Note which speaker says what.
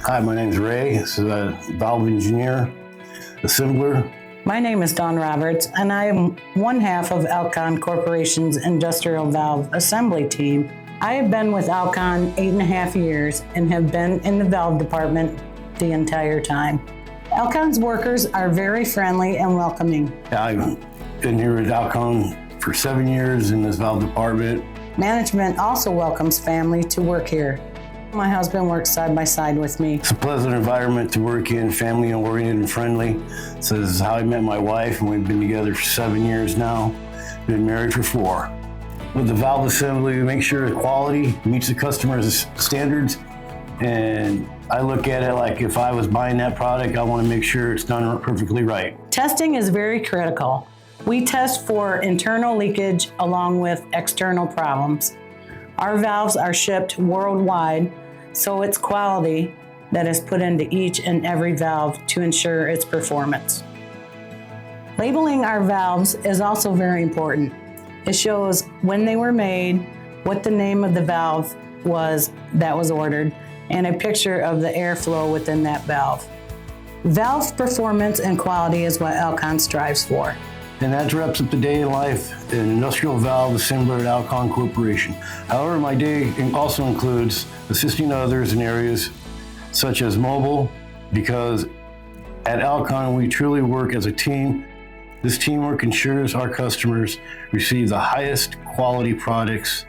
Speaker 1: Hi, my name is Ray. This is a valve engineer, assembler.
Speaker 2: My name is Dawn Roberts, and I am one half of Alkon Corporation's industrial valve assembly team. I have been with Alkon 8.5 years and have been in the valve department the entire time. Alkon's workers are very friendly and welcoming.
Speaker 1: I've been here at Alkon for 7 years in this valve department.
Speaker 2: Management also welcomes family to work here. My husband works side by side with me.
Speaker 1: It's a pleasant environment to work in, family-oriented and friendly. So this is how I met my wife, and we've been together for 7 years now. Been married for 4. With the valve assembly, we make sure the quality meets the customer's standards. And I look at it like if I was buying that product, I want to make sure it's done perfectly right.
Speaker 2: Testing is very critical. We test for internal leakage along with external problems. Our valves are shipped worldwide, so it's quality that is put into each and every valve to ensure its performance. Labeling our valves is also very important. It shows when they were made, what the name of the valve was that was ordered, and a picture of the airflow within that valve. Valve performance and quality is what Alkon strives for.
Speaker 1: And that wraps up the day in life in industrial valve assembler at Alkon Corporation. However, my day also includes assisting others in areas such as mobile, because at Alkon we truly work as a team. This teamwork ensures our customers receive the highest quality products